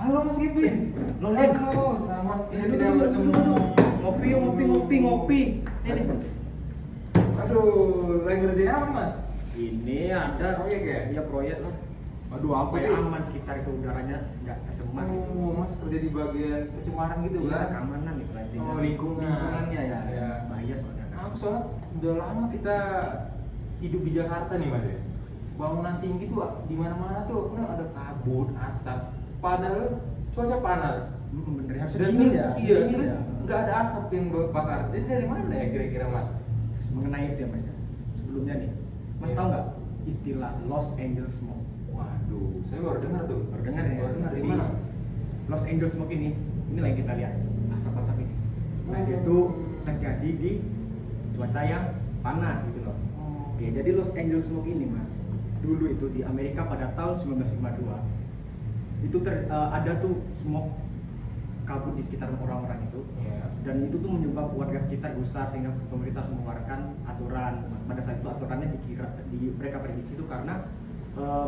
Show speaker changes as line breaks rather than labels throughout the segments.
Halo Mas Kevin. Halo, selamat tidak bertemu.
Ngopi. Ini.
Aduh, lagi ngerjain apa Mas?
Ini ada
Proyek ya?
Iya, proyek lah.
Aduh, apa
Supaya
nih?
aman sekitar itu udaranya nggak tercemar gitu.
Oh, Mas kerja di bagian pencemaran gitu
Iya,
kan?
keamanan itu intinya.
Oh, lingkungan.
Lingkungannya ya.
Ya.
Bahaya soalnya.
Aku soalnya udah lama kita hidup di Jakarta nih Mas ya. Bangunan tinggi tuh di mana-mana tuh ada kabut, asap. Padahal cuaca panas.
Bener ya.
Dan
Dingin
terus,
ya.
iya,
dingin
terus
ya.
nggak ada asap yang bakar. Jadi dari mana ya kira-kira Mas?
Mengenai itu ya Mas ya. Sebelumnya nih, Mas
Iya.
tahu nggak istilah Los Angeles Smoke?
Waduh, saya baru dengar tuh.
Baru dengar ya?
Baru dengar di
Jadi,
mana?
Los Angeles Smoke ini yang kita lihat asap-asap ini. Nah dia tuh terjadi di cuaca yang panas gitu loh. Oke, jadi Los Angeles Smoke ini Mas, dulu itu di Amerika pada tahun 1952 itu ada tuh smoke kabut di sekitar orang-orang itu.
Iya.
Dan itu tuh menyebabkan warga sekitar gusar sehingga pemerintah harus mengeluarkan aturan. Pada saat itu aturannya mereka prediksi itu karena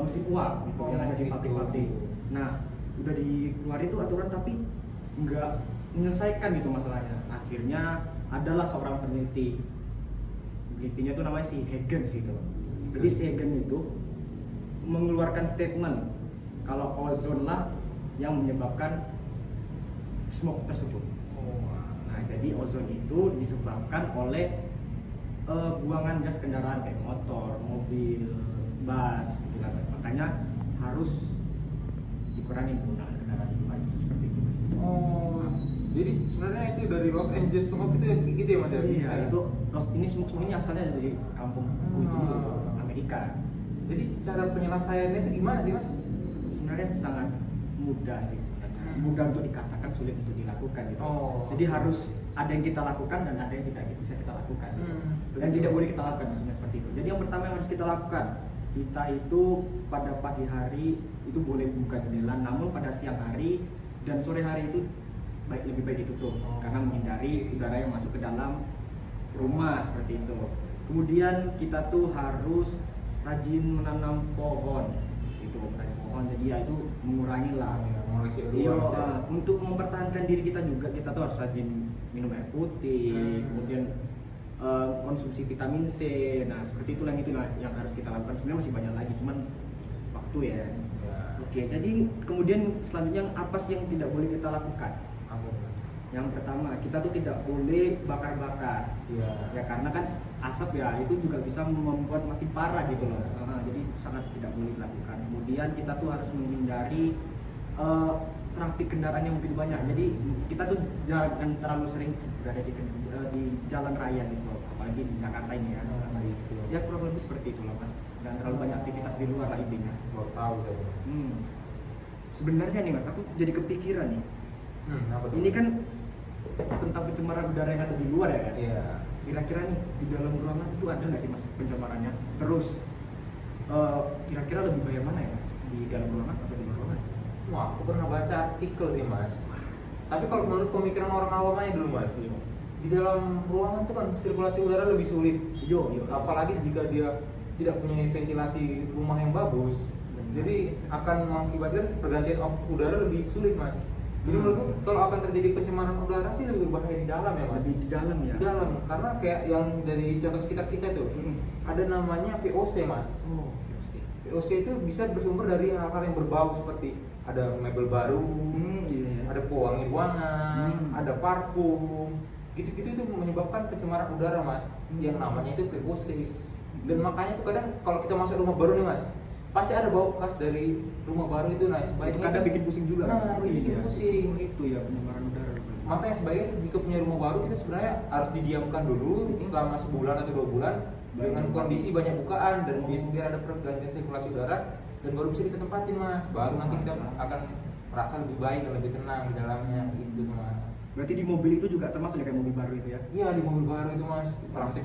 mesin uap gitu yang ada di
gitu.
pabrik-pabrik. Nah, udah dikeluarin tuh aturan tapi nggak menyelesaikan gitu masalahnya. Akhirnya adalah seorang penelitinya tuh namanya si Huygens gitu. Jadi si Huygens itu mengeluarkan statement kalau ozon lah yang menyebabkan smoke tersebut. Nah, jadi ozon itu disebabkan oleh buangan gas kendaraan kayak motor, mobil, bus, gitu lah. Makanya harus dikurangi penggunaan kendaraan itu seperti itu Mas.
Oh, jadi sebenarnya itu dari Los Angeles Smoke itu yang kayak gitu ya Mas ya?
Iya, itu ini smoke ini asalnya dari kampung itu Amerika.
Jadi cara penyelesaiannya itu gimana sih Mas?
Sebenarnya sangat mudah sih sebenarnya. Mudah untuk dikatakan, sulit untuk dilakukan gitu.
Oh.
Jadi harus ada yang kita lakukan dan ada yang tidak bisa kita lakukan.
Hmm.
Dan tidak boleh kita lakukan maksudnya seperti itu. Jadi yang pertama yang harus kita lakukan, kita itu pada pagi hari itu boleh buka jendela, namun pada siang hari dan sore hari itu lebih baik ditutup karena menghindari udara yang masuk ke dalam rumah seperti itu. Kemudian kita tuh harus rajin menanam pohon itu, menanam pohon, jadi ya itu mengurangi lah.
Mengoreksi
Iya,
ruang, Mas, ya?
untuk mempertahankan diri kita juga kita tuh harus rajin minum air putih, kemudian konsumsi vitamin C. Nah seperti itulah yang harus kita lakukan. Sebenarnya masih banyak lagi, cuman waktu ya.
Ya.
Oke, jadi kemudian selanjutnya apa sih yang tidak boleh kita lakukan?
Apa?
Yang pertama, kita tuh tidak boleh bakar-bakar.
Iya.
Ya karena kan asap ya itu juga bisa membuat makin parah gitu loh. Jadi sangat tidak boleh dilakukan. Kemudian kita tuh harus menghindari trafik kendaraan yang begitu banyak. Jadi kita tuh jangan terlalu sering berada di jalan raya gitu loh. Apalagi di Jakarta ini ya.
Gitu.
Ya kurang lebih seperti itu lah Mas. Dan terlalu banyak aktivitas di luar lah intinya.
Baru tahu saya.
Sebenarnya nih Mas, aku jadi kepikiran nih.
Apa tuh?
Ini kan tentang pencemaran udara yang ada di luar ya kan?
Iya.
Kira-kira nih di dalam ruangan itu ada nggak sih Mas pencemarannya? Terus kira-kira lebih bahaya mana ya Mas? Di dalam ruangan atau di luar ruangan?
Wah, aku pernah baca artikel sih Mas. Tapi kalau menurut pemikiran orang awam aja dulu Mas, di dalam ruangan tuh kan sirkulasi udara lebih sulit.
Yo.
Apalagi jika dia tidak punya ventilasi rumah yang bagus, jadi akan mengakibatkan pergantian udara lebih sulit Mas. Jadi menurutku kalau akan terjadi pencemaran udara sih lebih berbahaya di dalam ya Mas.
Lebih di dalam ya?
Di dalam, karena kayak yang dari contoh sekitar kita tuh ada namanya VOC Mas.
Oh,
VOC itu bisa bersumber dari hal-hal yang berbau seperti ada mebel baru,
iya.
ada pewangi ruangan, ada parfum, gitu-gitu itu menyebabkan pencemaran udara Mas. Yang namanya itu VOC. Dan makanya tuh kadang kalau kita masuk rumah baru nih Mas, pasti ada bau khas dari rumah baru itu. Nah sebaiknya
Kadang bikin pusing juga.
Nah, itu bikin pusing.
Itu ya pencemaran udara.
Makanya sebaiknya jika punya rumah baru kita sebenarnya harus didiamkan dulu selama sebulan atau 2 bulan dengan kondisi banyak bukaan dan biar ada pergantian sirkulasi udara dan baru bisa kita tempatin Mas. Baru nanti kita akan merasa lebih baik dan lebih tenang di dalamnya gitu Mas.
Berarti di mobil itu juga termasuk ya kayak mobil baru itu ya?
Iya di mobil baru itu Mas, plastik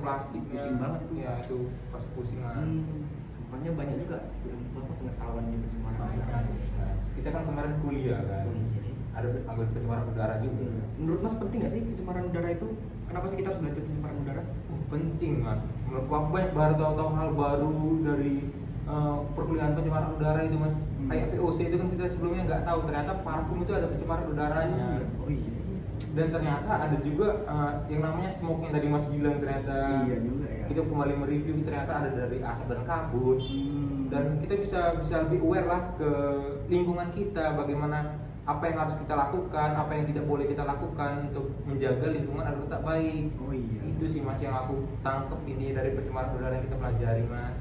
Pusing banget itu.
Iya itu pasti pusing Mas.
Makanya banyak juga pengetahuan di pencemaran udara.
Mas, kita kan kemarin kuliah kan, ada ambil pencemaran udara juga.
Menurut Mas penting nggak sih pencemaran udara itu? Kenapa sih kita harus belajar pencemaran udara?
Penting Mas, menurut aku banyak baru tahu hal baru dari perkuliahan pencemaran udara itu Mas. kayak VOC itu kan kita sebelumnya nggak tahu, ternyata parfum itu ada pencemar udaranya.
Oh iya.
Dan ternyata ada juga yang namanya smoke yang tadi Mas bilang, ternyata
Iya juga ya.
kita kembali mereview, ternyata ada dari asap dan kabut. Dan kita bisa lebih aware lah ke lingkungan kita, bagaimana apa yang harus kita lakukan, apa yang tidak boleh kita lakukan untuk menjaga lingkungan agar tetap baik.
Oh iya.
Itu sih Mas yang aku tangkep ini dari pencemaran udara yang kita pelajari, Mas.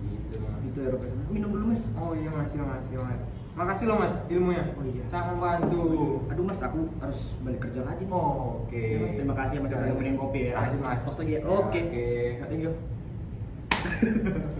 Gitu, Mas.
Itu ya Robert. Minum dulu Mas.
Oh iya Mas, iya Mas, iya Mas. Makasih loh Mas ilmunya.
Oh iya.
Sangat membantu.
Aduh Mas, aku harus balik kerja lagi.
Oh, oke.
Ya, Mas, terima kasih ya Mas udah nemenin kopi ya.
Lanjut Mas.
Tos lagi ya.
Ya,
Oke.
Oke.
Thank you.